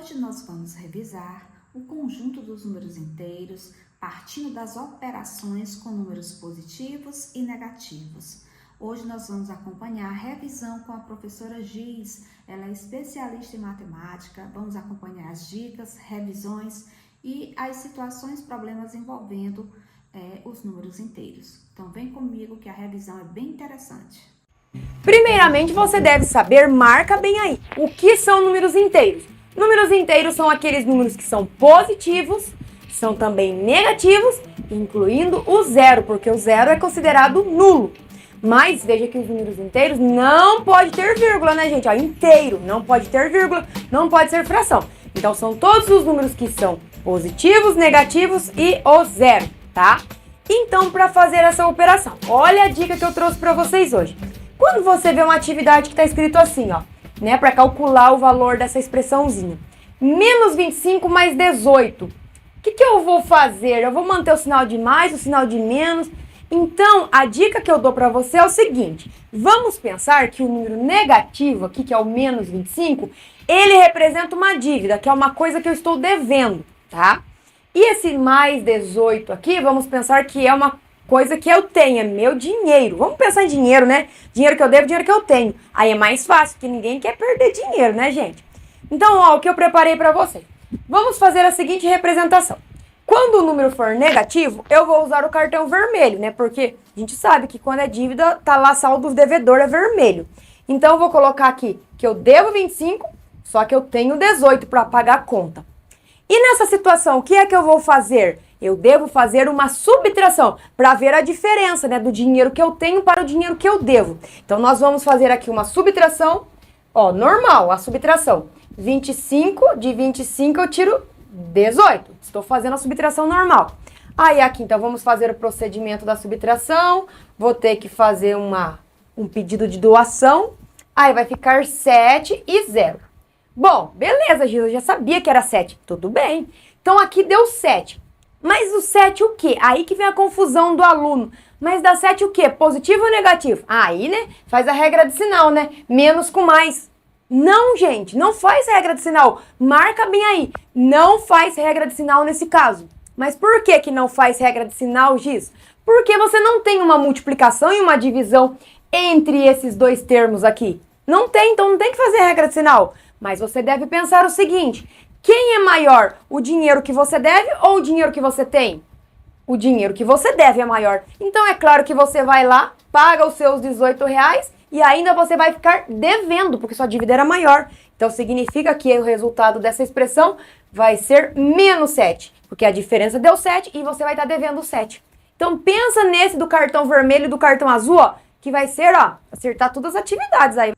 Hoje nós vamos revisar o conjunto dos números inteiros, partindo das operações com números positivos e negativos. Hoje nós vamos acompanhar a revisão com a professora Giz, ela é especialista em matemática. Vamos acompanhar as dicas, revisões e as situações, problemas envolvendo os números inteiros. Então vem comigo que a revisão é bem interessante. Primeiramente, você deve saber, marca bem aí, o que são números inteiros. Números inteiros são aqueles números que são positivos, são também negativos, incluindo o zero, porque o zero é considerado nulo. Mas veja que os números inteiros não pode ter vírgula, né, gente? Ó, inteiro, não pode ter vírgula, não pode ser fração. Então, são todos os números que são positivos, negativos e o zero, tá? Então, para fazer essa operação, olha a dica que eu trouxe para vocês hoje. Quando você vê uma atividade que está escrito assim, ó, né, para calcular o valor dessa expressãozinha, menos 25 mais 18, o que eu vou fazer? Eu vou manter o sinal de mais, o sinal de menos. Então, a dica que eu dou para você é o seguinte, vamos pensar que o número negativo aqui, que é o menos 25, ele representa uma dívida, que é uma coisa que eu estou devendo, tá? E esse mais 18 aqui, vamos pensar que é uma coisa que eu tenho, é meu dinheiro. Vamos pensar em dinheiro, né? Dinheiro que eu devo, dinheiro que eu tenho. Aí é mais fácil, porque ninguém quer perder dinheiro, né, gente? Então, ó, o que eu preparei para você. Vamos fazer a seguinte representação. Quando o número for negativo, eu vou usar o cartão vermelho, né? Porque a gente sabe que quando é dívida, tá lá saldo do devedor, é vermelho. Então, eu vou colocar aqui que eu devo 25, só que eu tenho 18 para pagar a conta. E nessa situação, o que é que eu vou fazer? Eu devo fazer uma subtração para ver a diferença, né, do dinheiro que eu tenho para o dinheiro que eu devo. Então, nós vamos fazer aqui uma subtração, ó, normal, a subtração. 25 de 25 eu tiro 18. Estou fazendo a subtração normal. Aí aqui, então, vamos fazer o procedimento da subtração. Vou ter que fazer um pedido de doação. Aí vai ficar 7 e 0. Bom, beleza, Gil, eu já sabia que era 7. Tudo bem. Então, aqui deu 7. Mas o 7 o quê? Aí que vem a confusão do aluno. Mas dá 7 o quê? Positivo ou negativo? Aí, né, faz a regra de sinal, né? Menos com mais. Não, gente, não faz regra de sinal. Marca bem aí. Não faz regra de sinal nesse caso. Mas por que que não faz regra de sinal, Giz? Porque você não tem uma multiplicação e uma divisão entre esses dois termos aqui. Não tem, então não tem que fazer regra de sinal. Mas você deve pensar o seguinte, quem é maior, o dinheiro que você deve ou o dinheiro que você tem? O dinheiro que você deve é maior. Então é claro que você vai lá, paga os seus R$18 e ainda você vai ficar devendo, porque sua dívida era maior. Então significa que o resultado dessa expressão vai ser menos 7, porque a diferença deu 7 e você vai estar devendo 7. Então pensa nesse do cartão vermelho e do cartão azul, ó, que vai ser, ó, acertar todas as atividades aí.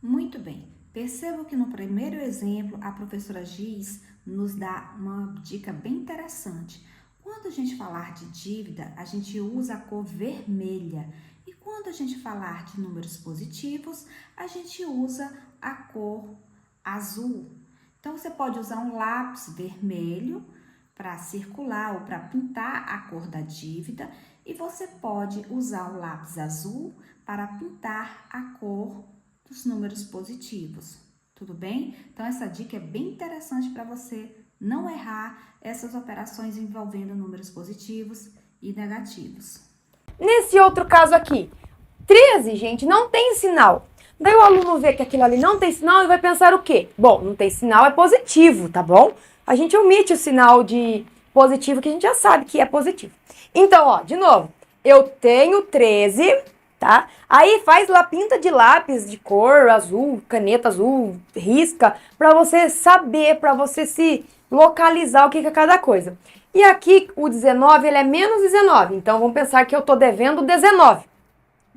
Muito bem, percebo que no primeiro exemplo a professora Giz nos dá uma dica bem interessante. Quando a gente falar de dívida, a gente usa a cor vermelha. E quando a gente falar de números positivos, a gente usa a cor azul. Então, você pode usar um lápis vermelho para circular ou para pintar a cor da dívida. E você pode usar o lápis azul para pintar a cor dos números positivos, tudo bem? Então, essa dica é bem interessante para você não errar essas operações envolvendo números positivos e negativos. Nesse outro caso aqui, 13, gente, não tem sinal. Daí o aluno vê que aquilo ali não tem sinal e vai pensar o quê? Bom, não tem sinal, é positivo, tá bom? A gente omite o sinal de positivo que a gente já sabe que é positivo. Então, ó, de novo, eu tenho 13... tá? Aí faz lá, pinta de lápis de cor azul, caneta azul, risca, para você saber, para você se localizar o que é cada coisa. E aqui o 19, ele é menos 19, então vamos pensar que eu tô devendo 19.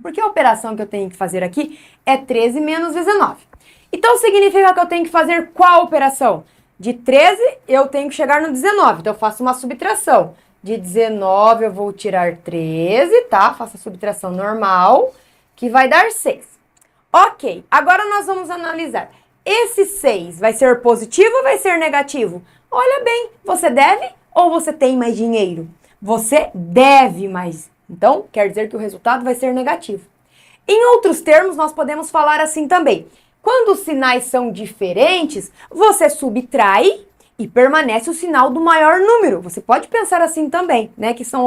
Porque a operação que eu tenho que fazer aqui é 13 menos 19. Então significa que eu tenho que fazer qual operação? De 13 eu tenho que chegar no 19, então eu faço uma subtração. De 19 eu vou tirar 13, tá? Faço a subtração normal, que vai dar 6. Ok, agora nós vamos analisar. Esse 6 vai ser positivo ou vai ser negativo? Olha bem, você deve ou você tem mais dinheiro? Você deve mais. Então, quer dizer que o resultado vai ser negativo. Em outros termos, nós podemos falar assim também. Quando os sinais são diferentes, você subtrai e permanece o sinal do maior número. Você pode pensar assim também, né? Que são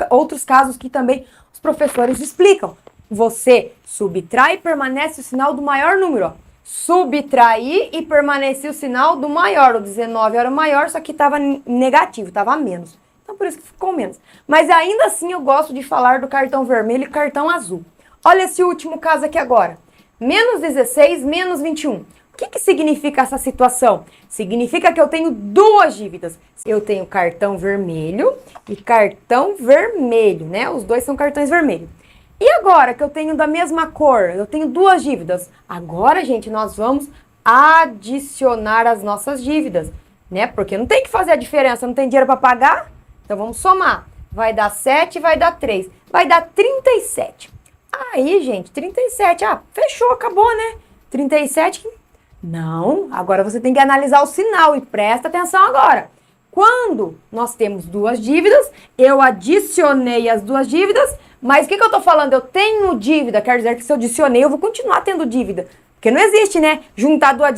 outros casos que também os professores explicam. Você subtrai e permanece o sinal do maior número. Ó. Subtrair e permanecer o sinal do maior. O 19 era o maior, só que estava negativo, estava menos. Então, por isso que ficou menos. Mas ainda assim, eu gosto de falar do cartão vermelho e cartão azul. Olha esse último caso aqui agora. Menos 16, menos 21. O que significa essa situação? Significa que eu tenho duas dívidas. Eu tenho cartão vermelho e cartão vermelho, né? Os dois são cartões vermelhos. E agora que eu tenho da mesma cor, eu tenho duas dívidas. Agora, gente, nós vamos adicionar as nossas dívidas, né? Porque não tem que fazer a diferença, não tem dinheiro para pagar? Então vamos somar. Vai dar 7, vai dar 3. Vai dar 37. Aí, gente, 37. Ah, fechou, acabou, né? 37. Não, agora você tem que analisar o sinal e presta atenção agora. Quando nós temos duas dívidas, eu adicionei as duas dívidas, mas o que eu tô falando? Eu tenho dívida, quer dizer que se eu adicionei, eu vou continuar tendo dívida. Porque não existe, né? Juntar duas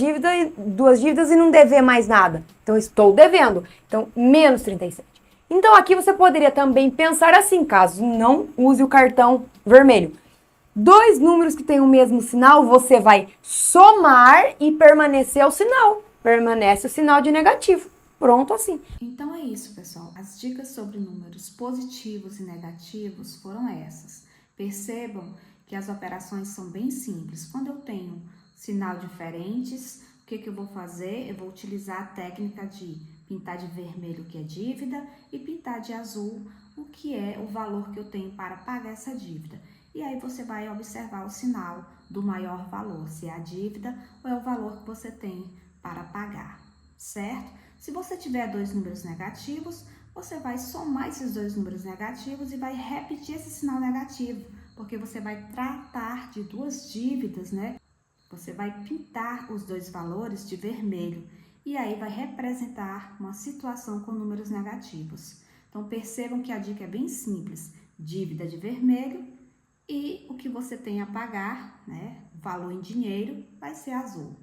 dívidas e não dever mais nada. Então, eu estou devendo. Então, menos 37. Então, aqui você poderia também pensar assim, caso não use o cartão vermelho. Dois números que têm o mesmo sinal, você vai somar e permanecer o sinal. Permanece o sinal de negativo. Pronto assim. Então é isso, pessoal. As dicas sobre números positivos e negativos foram essas. Percebam que as operações são bem simples. Quando eu tenho sinal diferentes, o que eu vou fazer? Eu vou utilizar a técnica de pintar de vermelho, que é dívida, e pintar de azul, o que é o valor que eu tenho para pagar essa dívida. E aí você vai observar o sinal do maior valor, se é a dívida ou é o valor que você tem para pagar, certo? Se você tiver dois números negativos, você vai somar esses dois números negativos e vai repetir esse sinal negativo, porque você vai tratar de duas dívidas, né? Você vai pintar os dois valores de vermelho e aí vai representar uma situação com números negativos. Então percebam que a dica é bem simples, dívida de vermelho e o que você tem a pagar, né? O valor em dinheiro vai ser azul.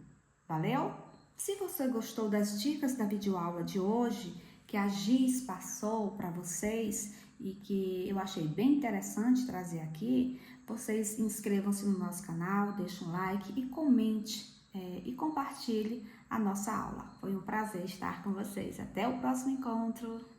Valeu? Se você gostou das dicas da videoaula de hoje, que a Giz passou para vocês e que eu achei bem interessante trazer aqui, vocês inscrevam-se no nosso canal, deixem um like e comente e compartilhe a nossa aula. Foi um prazer estar com vocês. Até o próximo encontro!